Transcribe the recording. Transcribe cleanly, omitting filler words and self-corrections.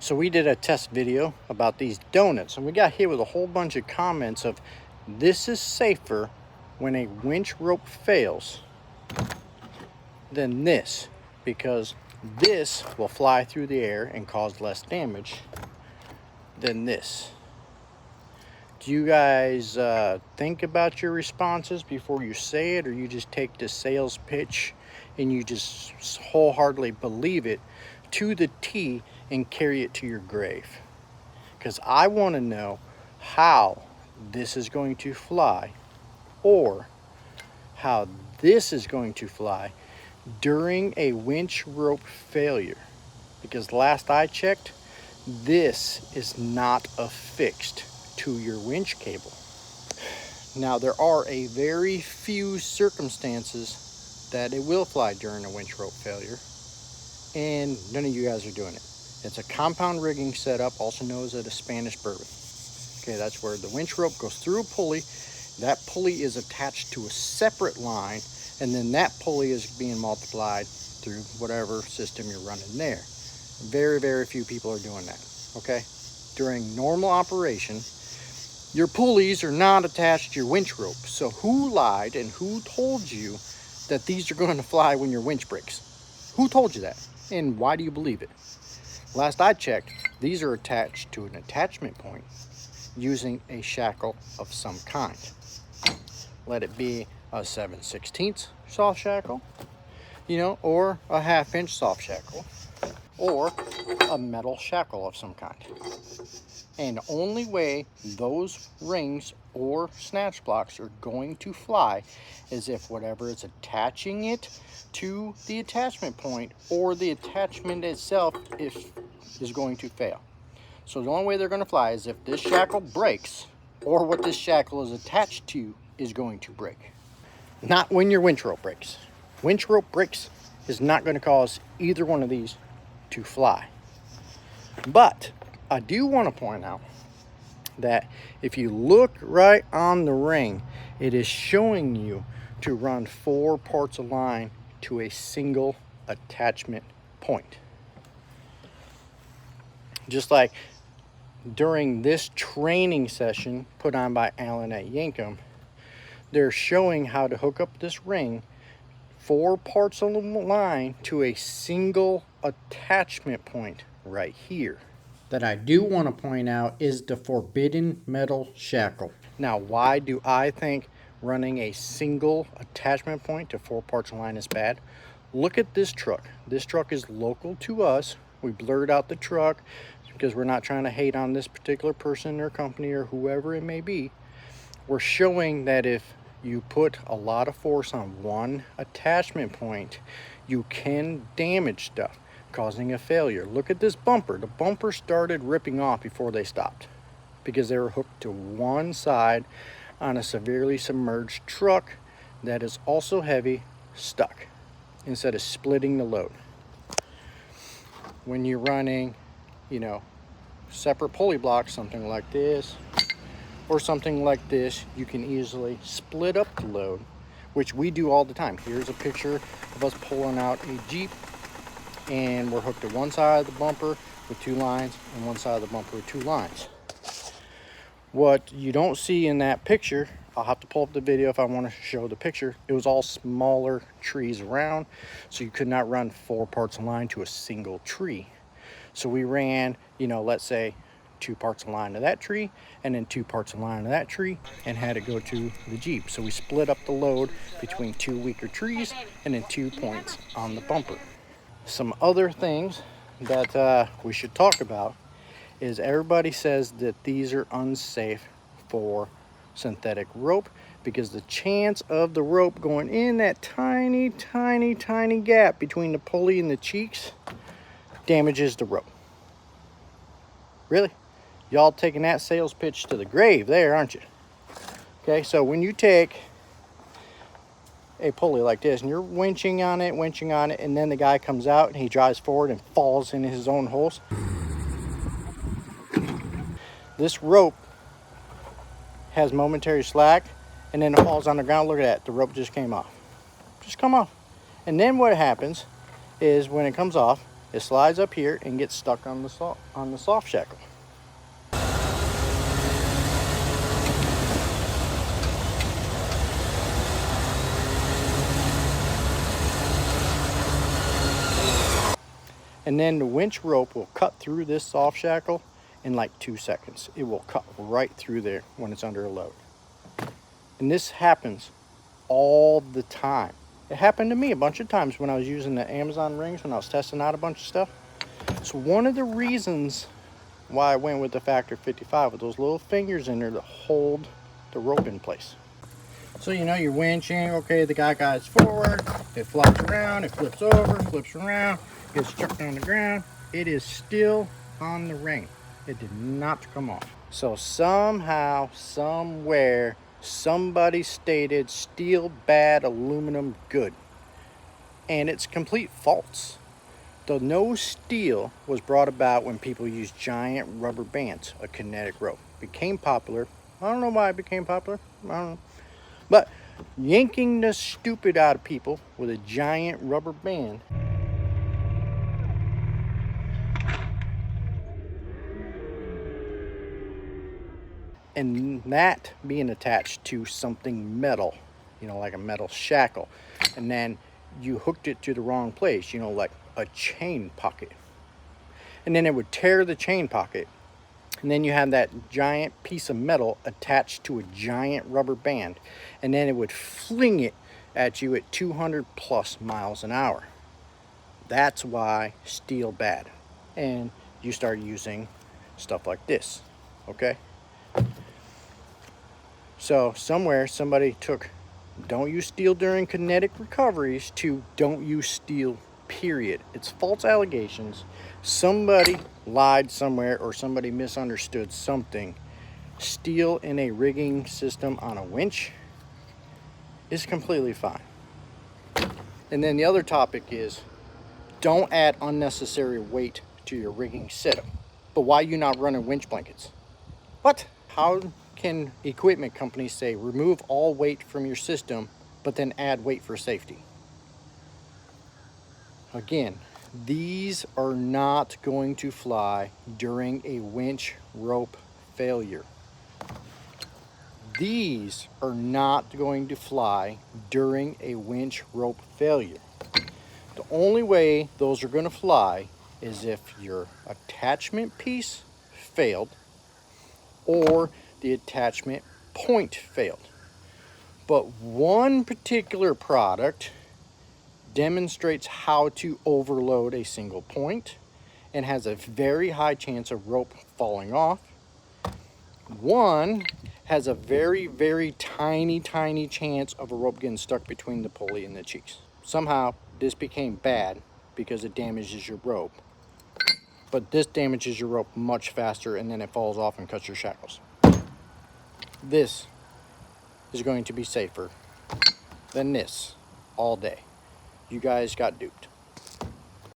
So we did a test video about these donuts, and we got hit with a whole bunch of comments of this is safer when a winch rope fails than this, because this will fly through the air and cause less damage than this. Do you guys think about your responses before you say it, or you just take the sales pitch and you just wholeheartedly believe it to the T and carry it to your grave? Because I want to know how this is going to fly, or how this is going to fly during a winch rope failure. Because last I checked, this is not affixed to your winch cable. Now, there are a very few circumstances that it will fly during a winch rope failure, and none of you guys are doing it. It's a compound rigging setup, also known as a Spanish bourbon. Okay, that's where the winch rope goes through a pulley. That pulley is attached to a separate line, and then that pulley is being multiplied through whatever system you're running there. Very, very few people are doing that, okay? During normal operation, your pulleys are not attached to your winch rope. So who lied and who told you that these are going to fly when your winch breaks? Who told you that? And why do you believe it? Last I checked, these are attached to an attachment point using a shackle of some kind. Let it be a 7/16 soft shackle, or a 1/2-inch soft shackle, or a metal shackle of some kind. And the only way those rings or snatch blocks are going to fly is if whatever is attaching it to the attachment point or the attachment itself is going to fail. So the only way they're going to fly is if this shackle breaks, or what this shackle is attached to is going to break. Not when your winch rope breaks. Winch rope breaks is not going to cause either one of these to fly. But I do want to point out that if you look right on the ring, it is showing you to run 4 parts of line to a single attachment point. Just like during this training session put on by Alan at Yankum, they're showing how to hook up this ring 4 parts of the line to a single attachment point right here. That I do want to point out is the forbidden metal shackle. Now, why do I think running a single attachment point to 4 parts of line is bad? Look at this truck. This truck is local to us. We blurred out the truck because we're not trying to hate on this particular person or company or whoever it may be. We're showing that if you put a lot of force on one attachment point, you can damage stuff, causing a failure. Look at this bumper. The bumper started ripping off before they stopped because they were hooked to one side on a severely submerged truck that is also heavy, stuck, instead of splitting the load. When you're running, separate pulley blocks, something like this or something like this, you can easily split up the load, which we do all the time. Here's a picture of us pulling out a Jeep, and we're hooked to one side of the bumper with 2 lines and one side of the bumper with 2 lines. What you don't see in that picture, I'll have to pull up the video if I want to show the picture. It was all smaller trees around, so you could not run 4 parts of line to a single tree. So we ran, let's say 2 parts of line to that tree, and then 2 parts of line to that tree, and had it go to the Jeep. So we split up the load between 2 weaker trees and then 2 points on the bumper. Some other things that we should talk about is everybody says that these are unsafe for synthetic rope because the chance of the rope going in that tiny, tiny, tiny gap between the pulley and the cheeks damages the rope. Really? Y'all taking that sales pitch to the grave there, aren't you? Okay, so when you take a pulley like this and you're winching on it, and then the guy comes out and he drives forward and falls in his own holes, this rope has momentary slack and then it falls on the ground. Look at that, the rope just came off. Just come off. And then what happens is when it comes off, it slides up here and gets stuck on the soft shackle. And then the winch rope will cut through this soft shackle in like 2 seconds. It will cut right through there when it's under a load. And this happens all the time. It happened to me a bunch of times when I was using the Amazon rings, when I was testing out a bunch of stuff. So one of the reasons why I went with the Factor 55 with those little fingers in there that hold the rope in place. So you know, you're winching, okay, the guy guides forward, it flops around, it flips over, flips around, gets chucked on the ground. It is still on the ring. It did not come off. So somehow, somewhere, somebody stated steel bad, aluminum good. And it's complete false. The no steel was brought about when people used giant rubber bands, a kinetic rope. Became popular. I don't know why it became popular. I don't know. But yanking the stupid out of people with a giant rubber band and that being attached to something metal, you know, like a metal shackle, and then you hooked it to the wrong place, you know, like a chain pocket, and then it would tear the chain pocket, and then you have that giant piece of metal attached to a giant rubber band, and then it would fling it at you at 200 plus miles an hour. That's why steel bad. And you start using stuff like this, okay? So somewhere somebody took don't use steel during kinetic recoveries to don't use steel, period. It's false allegations. Somebody lied somewhere, or somebody misunderstood something. Steel in a rigging system on a winch is completely fine. And then the other topic is don't add unnecessary weight to your rigging setup. But why are you not running winch blankets? What? How can equipment companies say remove all weight from your system but then add weight for safety? Again, these are not going to fly during a winch rope failure. These are not going to fly during a winch rope failure. The only way those are going to fly is if your attachment piece failed or the attachment point failed. But one particular product demonstrates how to overload a single point and has a very high chance of rope falling off. One has a very, very tiny chance of a rope getting stuck between the pulley and the cheeks. Somehow this became bad because it damages your rope. But this damages your rope much faster, and then it falls off and cuts your shackles. This is going to be safer than this all day. You guys got duped.